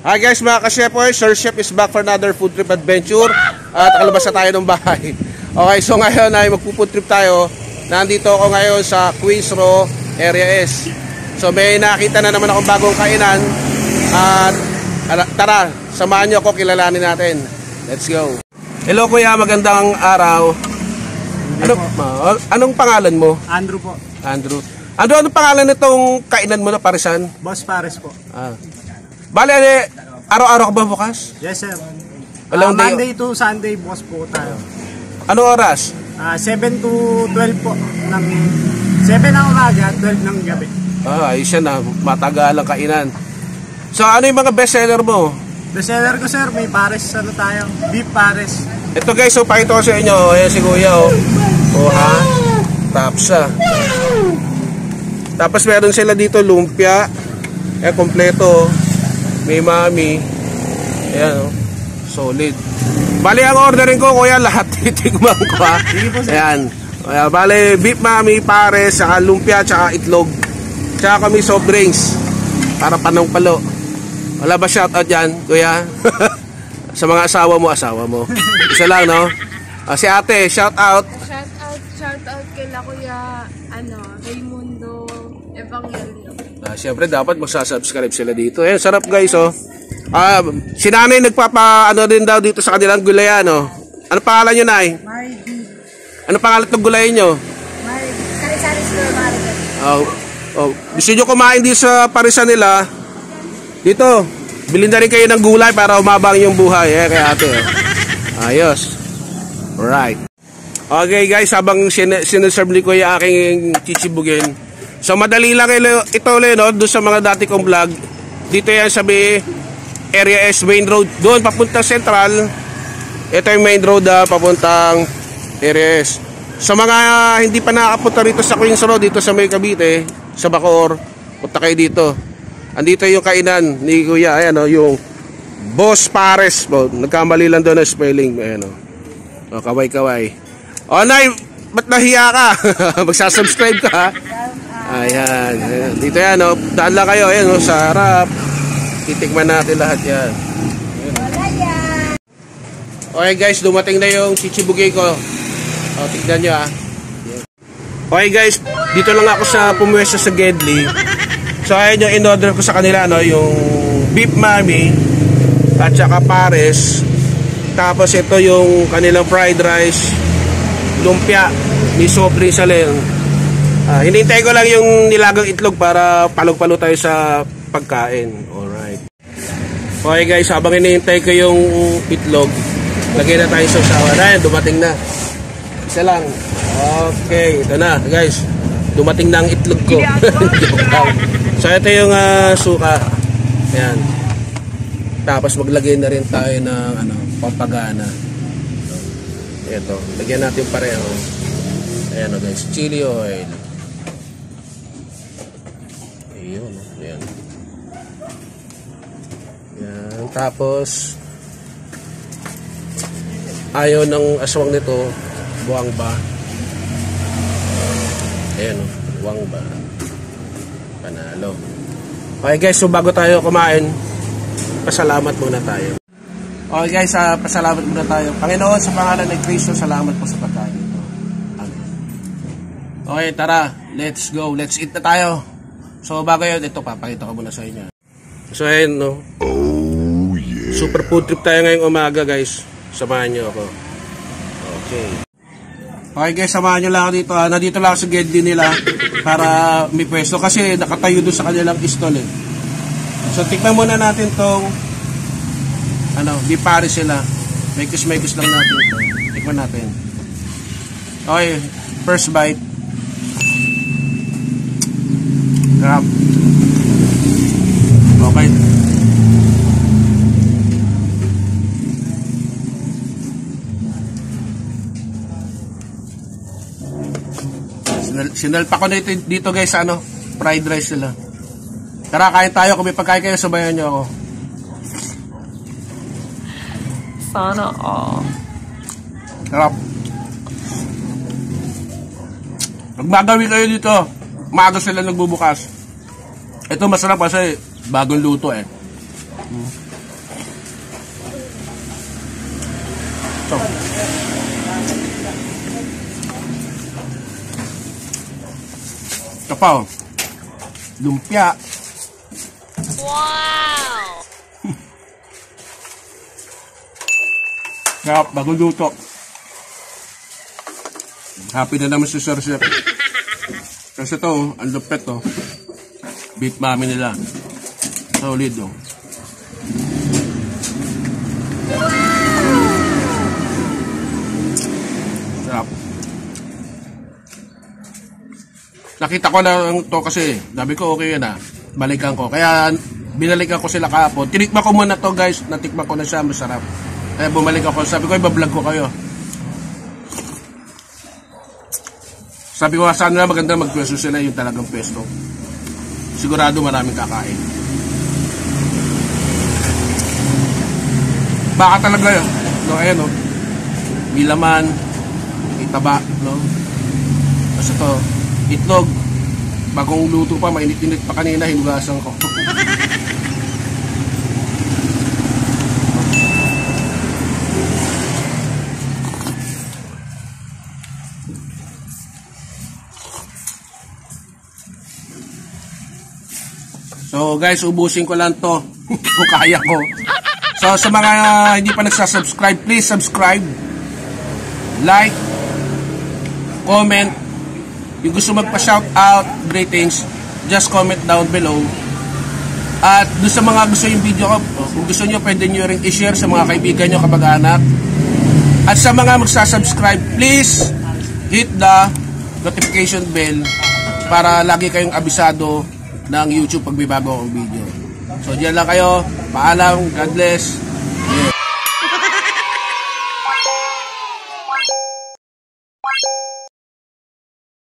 Hi guys mga ka-chefers, Sir Chef is back for another food trip adventure. At nakalabas na tayo ng bahay. Okay, so ngayon ay magpo-food trip tayo. Nandito ako ngayon sa Queens Row, Area S. So may nakita na naman akong bagong kainan. At tara, samahan nyo ako, kilalanin natin. Let's go. Hello kuya, magandang araw. Anong pangalan mo? Andrew po. Andrew. Anong pangalan nitong kainan mo na parisan? Boss Pares po. Bale, araw-araw ka ba bukas? Yes sir. Monday to Sunday bukas po tayo. Anong oras? 7 to 12 po. 7 ng umaga, 12 ng gabi. Ayos yan na. Matagalang kainan. So, ano yung mga bestseller mo? Bestseller ko sir, may pares tayo. Beef pares. Ito guys, so pakita ko sa inyo. Ayan si kuya ha. Tapsa. Tapos meron sila dito lumpia. Kompleto. May mami. Ayan solid. Bali ang ordering ko kuya, lahat titigman ko ha. Ayan. Bali beef mami, pares, saka lumpia, saka itlog. Saka kami soft drinks. Para panong palo. Wala ba shoutout yan kuya? Sa mga asawa mo. Isa lang no? Si ate, shoutout. Shoutout kila kuya Raimundo Evangelio. Siyempre dapat magsasubscribe sila dito. Sarap guys si nanay din daw dito sa kanilang gulayan Ano pangalan nyo nay? Margie. Ano pangalan ng gulayan nyo? Margie. Sari-sari store market. Gusto nyo kumain dito sa parisan nila? Dito, bilhin na rin kayo ng gulay para umabang yung buhay kay ate Ayos. Alright. Okay guys, habang sineserve ni ko yung aking chichibugin. So madali lang ito ulit doon sa mga dati kong vlog. Dito yan sa Area S main road. Doon papuntang Central. Ito yung main road papuntang Area S. Sa mga hindi pa nakapunta rito sa Queens Road, dito sa May Cavite, sa Bacoor, punta kayo dito. Andito yung kainan ni Kuya, yung Boss Pares. Nagkamali lang doon ang spelling. Kaway-kaway. Nay, ba't nahiya ka? Magsasubscribe ka ha? Ayan. Dito yan daan lang kayo, sa harap. Titikman natin lahat yan. Okay guys, dumating na yung chichibugay ko. Tignan nyo Okay guys, dito lang ako sa pumwesto sa Gedli. So ayan yung in-order ko sa kanila yung beef mami at saka pares. Tapos ito yung kanilang fried rice, lumpia, ni sobre sa len. Hinintay ko lang yung nilagang itlog para palog-palo tayo sa pagkain. Alright. Okay guys, habang hinihintay ko yung itlog, lagay na tayo sa usawan. Ayan, dumating na. Isa lang. Okay, ito na guys. Dumating na ang itlog ko. So ito yung suka. Ayan. Tapos maglagay na rin tayo ng pampagana. Ito, lagyan natin pareho. Ayan guys, chili oil. Ayun, ayan. Ayan, tapos ayaw ng aswang nito, buwang ba? Ayan buwang ba? Panalo. Okay guys, so bago tayo kumain, pasalamat muna tayo. Okay guys, pasalamat muna tayo. Panginoon, sa pangalan ng Kristo, salamat po sa pagkain ito. Amen. Okay, tara. Let's go. Let's eat na tayo. So bago yun, ito papakita ko muna sa inyo. So ayun Oh yeah. Super food trip tayo ngayong umaga guys. Samahan nyo ako. Okay. Okay guys, samahan nyo lang ako dito. Nandito lang sa Gedli nila para may pwesto kasi nakatayo doon sa kanilang stall So tikman muna natin tong beef pares sila. Mekos lang natin ito. Tikman natin. Okay, first bite. Grab. Okay. Sinalpa ko na dito guys fried rice nila. Tara, kain tayo. Kung may pagkain kayo, sabayan nyo ako. Sana all. Sarap. Magmagawi kayo dito. Maaga sila nagbubukas. Ito masarap kasi bagong luto Ito pa oh. Lumpia. Wow! Sarap, bagong luto. Happy na naman si Sir Chef. Kasi ito, ang lupet to. Beef mami nila. Solid oh. Sarap. Nakita ko lang to kasi sabi ko okay yan ah. Balikan ko. Kaya binalikan ko sila kahapon. Tinikman ko muna to guys. Natikman ko na siya. Masarap. Kaya bumalik ako. Sabi ko ibablog ko kayo. Sabi ko saan na maganda magpwesto sila yung talagang pwesto. Sigurado maraming kakain. Baka talaga yun. No, ayan no. May laman. May taba. No? Kasi ito. Itlog. Bagong luto pa. Mainit-init pa kanina. Hinugasan ko. So guys, ubusin ko lang to kung kaya ko. So sa mga hindi pa nagsasubscribe, please subscribe, like, comment. Yung gusto magpa-shoutout, greetings, just comment down below. At doon sa mga gusto yung video ko, kung gusto nyo, pwede nyo rin i-share sa mga kaibigan nyo, kapag-anak. At sa mga magsasubscribe, please hit the notification bell para lagi kayong abisado ng YouTube pag may bago akong video. So diyan lang kayo. Paalam. God bless. Yeah.